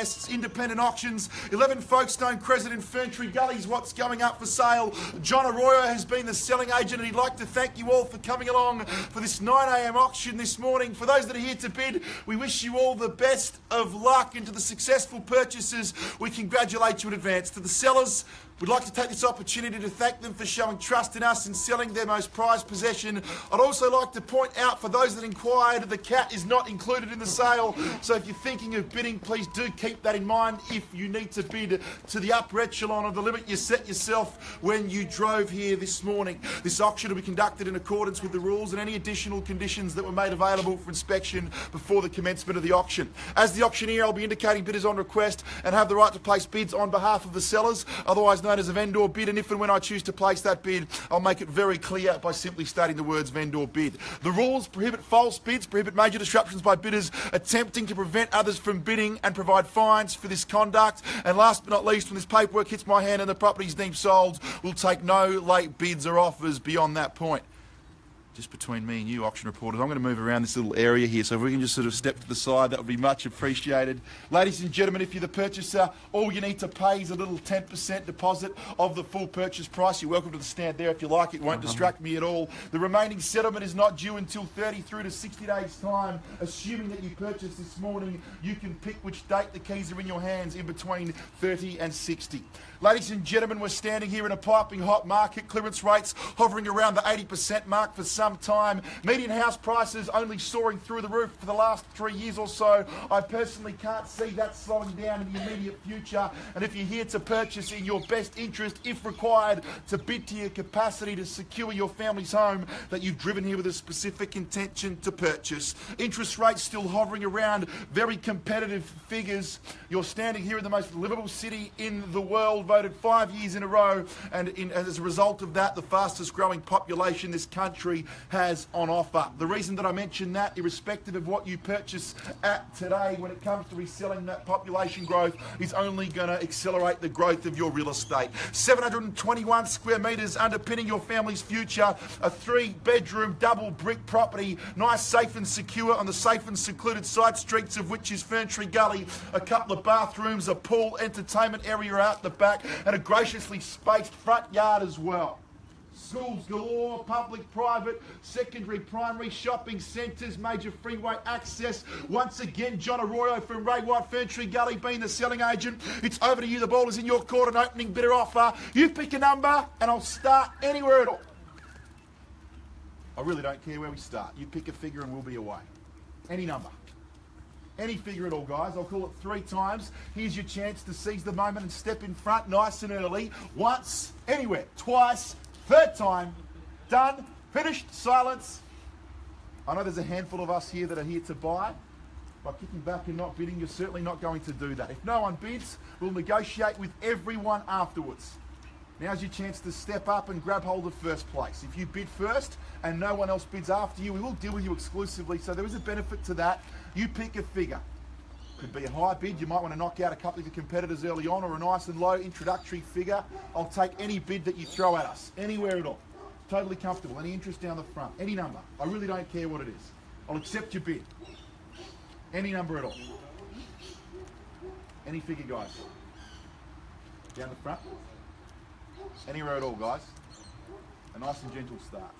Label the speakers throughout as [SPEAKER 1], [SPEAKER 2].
[SPEAKER 1] Independent Auctions, 11 Folkestone Crescent in Ferntree Gullies. What's going up for sale? John Arroyo has been the selling agent, and he'd like to thank you all for coming along for this 9 a.m. auction this morning. For those that are here to bid, we wish you all the best of luck, and to the successful purchasers, we congratulate you in advance. To the sellers, we'd like to take this opportunity to thank them for showing trust in us and selling their most prized possession. I'd also like to point out, for those that inquired, the cat is not included in the sale, so if you're thinking of bidding, please do keep that in mind if you need to bid to the upper echelon of the limit you set yourself when you drove here this morning. This auction will be conducted in accordance with the rules and any additional conditions that were made available for inspection before the commencement of the auction. As the auctioneer, I'll be indicating bidders on request and have the right to place bids on behalf of the sellers, otherwise known as a vendor bid, and if and when I choose to place that bid, I'll make it very clear by simply stating the words vendor bid. The rules prohibit false bids, prohibit major disruptions by bidders attempting to prevent others from bidding, and provide fines for this conduct. And last but not least, when this paperwork hits my hand and the property is deemed sold, we'll take no late bids or offers beyond that point. Just between me and you, auction reporters, I'm going to move around this little area here, so if we can just sort of step to the side, that would be much appreciated. Ladies and gentlemen, if you're the purchaser, all you need to pay is a little 10% deposit of the full purchase price. You're welcome to the stand there if you like. It won't distract me at all. The remaining settlement is not due until 30 through to 60 days' time. Assuming that you purchased this morning, you can pick which date the keys are in your hands in between 30 and 60. Ladies and gentlemen, we're standing here in a piping hot market. Clearance rates hovering around the 80% mark for some time. Median house prices only soaring through the roof for the last 3 years or so. I personally can't see that slowing down in the immediate future. And if you're here to purchase in your best interest, if required, to bid to your capacity to secure your family's home, that you've driven here with a specific intention to purchase. Interest rates still hovering around very competitive figures. You're standing here in the most livable city in the world, voted 5 years in a row, and as a result of that, the fastest growing population this country has on offer. The reason that I mention that, irrespective of what you purchase at today, when it comes to reselling, that population growth is only going to accelerate the growth of your real estate. 721 square metres underpinning your family's future, a 3-bedroom double brick property, nice, safe and secure on the safe and secluded side streets of which is Ferntree Gully, a couple of bathrooms, a pool, entertainment area out the back, and a graciously spaced front yard as well. Schools galore, public, private, secondary, primary, shopping centres, major freeway access. Once again, John Arroyo from Ray White, Ferntree Gully, being the selling agent. It's over to you. The ball is in your court. An opening bidder offer. You pick a number and I'll start anywhere at all. I really don't care where we start. You pick a figure and we'll be away. Any number. Any figure at all, guys. I'll call it 3 times. Here's your chance to seize the moment and step in front nice and early. Once, anywhere. Twice. 3rd time, done, finished, silence. I know there's a handful of us here that are here to buy. By kicking back and not bidding, you're certainly not going to do that. If no one bids, we'll negotiate with everyone afterwards. Now's your chance to step up and grab hold of first place. If you bid first and no one else bids after you, we will deal with you exclusively, so there is a benefit to that. You pick a figure. Could be a high bid. You might want to knock out a couple of your competitors early on, or a nice and low introductory figure. I'll take any bid that you throw at us, anywhere at all. Totally comfortable. Any interest down the front, any number. I really don't care what it is. I'll accept your bid. Any number at all. Any figure, guys. Down the front. Anywhere at all, guys. A nice and gentle start.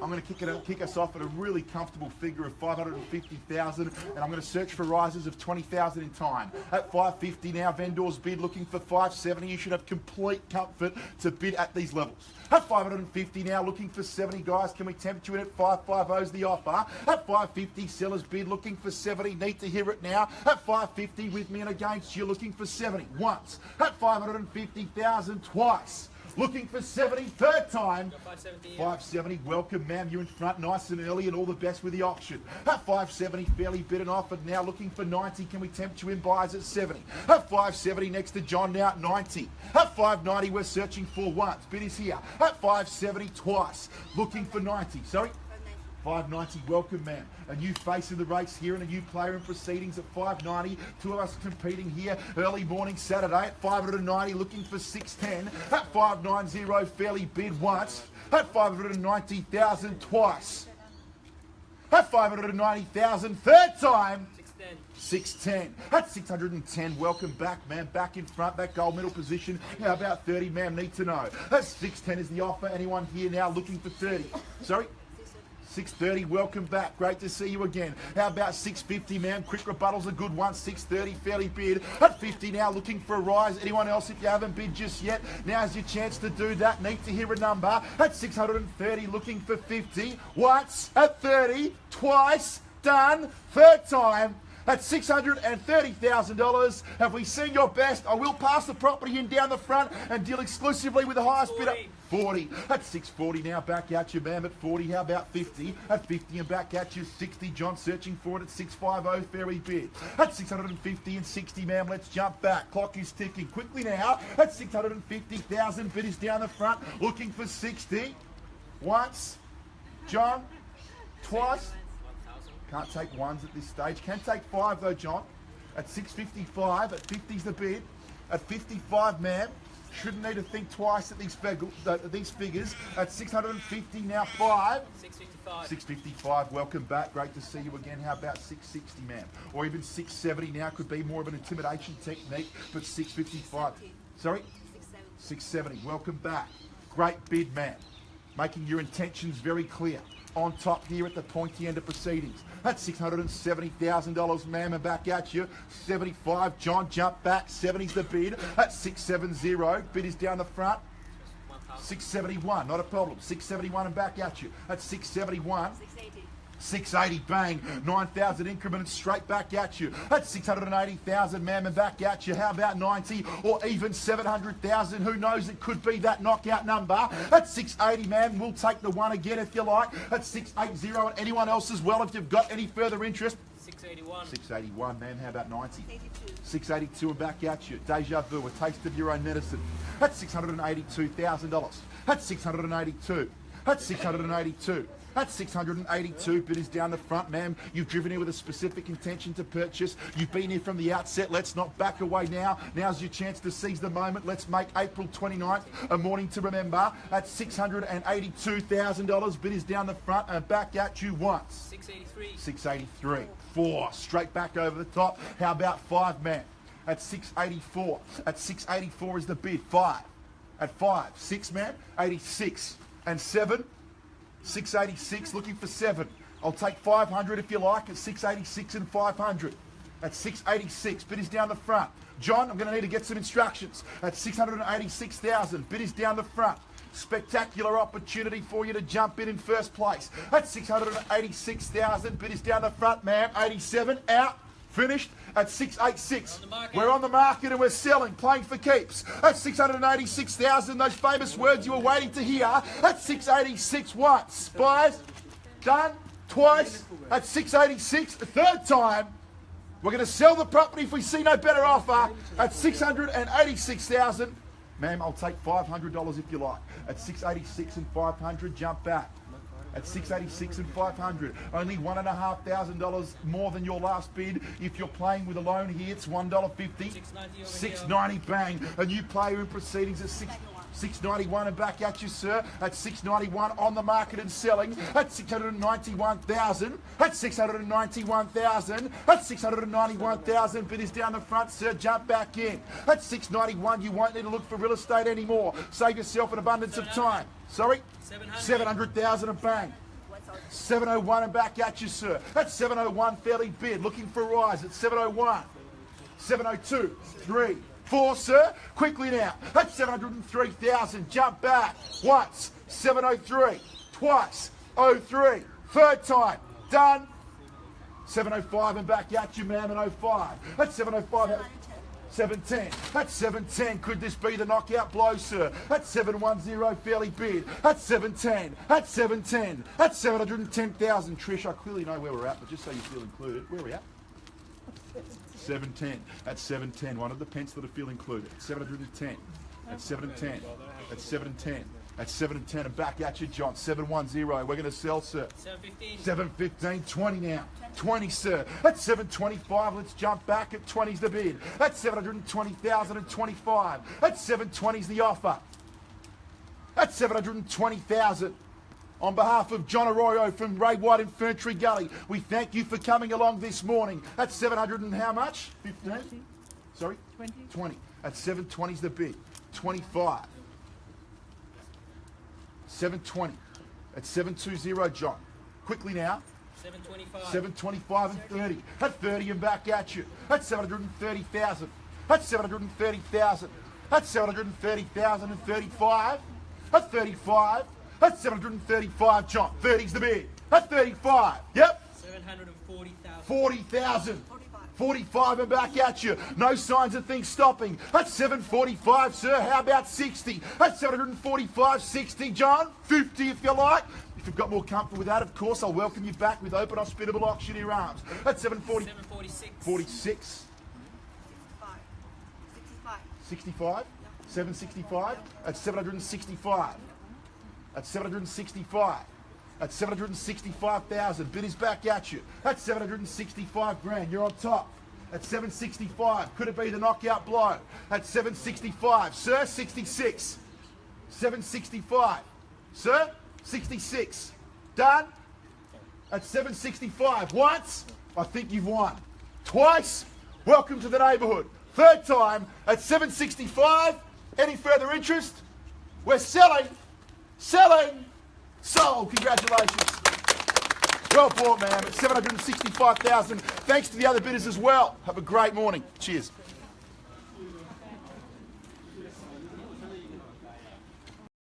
[SPEAKER 1] I'm going to kick us off at a really comfortable figure of 550,000, and I'm going to search for rises of 20,000 in time. At 550 now, vendors bid looking for 570. You should have complete comfort to bid at these levels. At 550 now, looking for 70, guys. Can we tempt you in at 550 is the offer. At 550, sellers bid looking for 70. Need to hear it now. At 550, with me and against you, looking for 70 once. At 550,000 twice. Looking for 70, 3rd time. 570, welcome ma'am, you're in front nice and early, and all the best with the auction. At 570, fairly bid offered now, looking for 90, can we tempt you in buyers at 70? At 570, next to John now at 90. At 590, we're searching for once, bid is here. At 570, twice, looking for 90, sorry? 590, welcome ma'am. A new face in the race here and a new player in proceedings at 590. 2 of us competing here early morning Saturday at 590, looking for 610. At 590, fairly bid once. At 590,000 twice. At 590,000, 3rd time. 610. That's 610. Welcome back, man. Back in front, that gold medal position. How about 30, ma'am? Need to know. That's 610 is the offer. Anyone here now looking for 30? Sorry? 630, welcome back. Great to see you again. How about 650, ma'am? Quick rebuttal's a good one. 630, fairly bid. At 50 now, looking for a rise. Anyone else, if you haven't bid just yet, now's your chance to do that. Need to hear a number. At 630, looking for 50. Once, at 30, twice, done, third time. At $630,000, have we seen your best? I will pass the property in down the front and deal exclusively with the highest bidder. 40. At 640 now, back at you, ma'am. At 40, how about 50? At 50 and back at you, 60. John searching for it at 650, fairly bid. At 650 and 60, ma'am, let's jump back. Clock is ticking quickly now. At 650,000, bid is down the front, looking for 60. Once, John, twice. Can't take ones at this stage. Can take 5 though, John. At 655, at 50's the bid. At 55, ma'am. Shouldn't need to think twice at these figures. At 650 now, 5.
[SPEAKER 2] 655.
[SPEAKER 1] 655, welcome back. Great to see you again. How about 660, ma'am? Or even 670 now, could be more of an intimidation technique, but 655. Sorry? 670, welcome back. Great bid, ma'am. Making your intentions very clear. On top here at the pointy end of proceedings. That's $670,000, ma'am, and back at you. 75, John, jump back. 70's the bid. At 670, bid is down the front. 671, not a problem. 671 and back at you. At 671. 680, bang, 9,000 increments straight back at you. That's 680,000, ma'am, and back at you. How about 90 or even 700,000? Who knows? It could be that knockout number. At 680, ma'am, we'll take the one again if you like. At 680, and anyone else as well if you've got any further interest.
[SPEAKER 2] 681.
[SPEAKER 1] 681, ma'am. How about 90? 682 and back at you. Deja vu, a taste of your own medicine. That's $682,000. That's 682. That's 682. That's 682, bid is down the front, ma'am. You've driven here with a specific intention to purchase. You've been here from the outset. Let's not back away now. Now's your chance to seize the moment. Let's make April 29th a morning to remember. At $682,000, bid is down the front and back at you once.
[SPEAKER 2] 683.
[SPEAKER 1] 683. 4, straight back over the top. How about 5, ma'am? At 684. At 684 is the bid. 5. At 5. 6, ma'am. 86. And 7. 686, looking for 7. I'll take 500 if you like at 686 and 500. At 686, bid is down the front. John, I'm going to need to get some instructions. At 686,000, bid is down the front. Spectacular opportunity for you to jump in first place. At 686,000, bid is down the front, ma'am. 87, out. Finished at 686. We're on the market and we're selling, playing for keeps. At 686,000, those famous words you were waiting to hear. At 686 once. Buyers, done, twice. At 686, a third time. We're going to sell the property if we see no better offer. At 686,000. Ma'am, I'll take $500 if you like. At 686 and 500, jump back. At 686 and 500, only $1,500 more than your last bid. If you're playing with a loan here, it's $1.50. 690, bang. A new player in proceedings at 691 and back at you, sir. At 691 on the market and selling. At 691,000. At 691,000. At 691,000. Bid is down the front, sir. Jump back in. At 691, you won't need to look for real estate anymore. Save yourself an abundance of time. Sorry? 700,000 and bang. 701 and back at you, sir. That's 701, fairly bid. Looking for a rise at 701. 702, 3, 4, sir. Quickly now. That's 703,000. Jump back. Once. 703. Twice. 03. Third time. Done. 705 and back at you, ma'am, and 05. That's 705. 710. That's 710. Could this be the knockout blow, sir? That's 710, fairly bid. That's 710. That's 710. That's 710,000. Trish, I clearly know where we're at, but just so you feel included, where are we at? 710. That's 710. One of the pence that I feel included. 710. That's 710. That's 710. That's 710 and back at you, John. 710. We're going to sell, sir.
[SPEAKER 2] 715.
[SPEAKER 1] 715. 20 now. 20, sir. That's 725. Let's jump back at 20's the bid. That's 720,025. That's 720's the offer. That's 720,000. On behalf of John Arroyo from Ray White Infantry Gully, we thank you for coming along this morning. That's 700 and how much? 15? Sorry? 20. At 720's the bid. 25. 720. At 720, John. Quickly now.
[SPEAKER 2] 725.
[SPEAKER 1] 725 and 30. At 30 and back at you. At 730,000. At 730,000. At 730,000 and 35. At 35. At 735, John. 30's the bid. At 35. Yep.
[SPEAKER 2] 740,000.
[SPEAKER 1] 40,000. 45 and back at you. No signs of things stopping. At 745, sir. How about 60? At 745, 60, John. 50 if you like. If you've got more comfort with that, of course, I'll welcome you back with open, hospitable auctioneer arms. At 740.
[SPEAKER 2] 746.
[SPEAKER 1] 46. 65. 765. At 765. At 765. At 765,000. Bid is back at you. At 765 grand. You're on top. At 765. Could it be the knockout blow? At 765. Sir, 66. 765. Sir, 66. Done? At 765. Once? I think you've won. Twice? Welcome to the neighbourhood. Third time at 765. Any further interest? We're selling. Selling. Sold. Congratulations. Well bought, man. At 765,000. Thanks to the other bidders as well. Have a great morning. Cheers.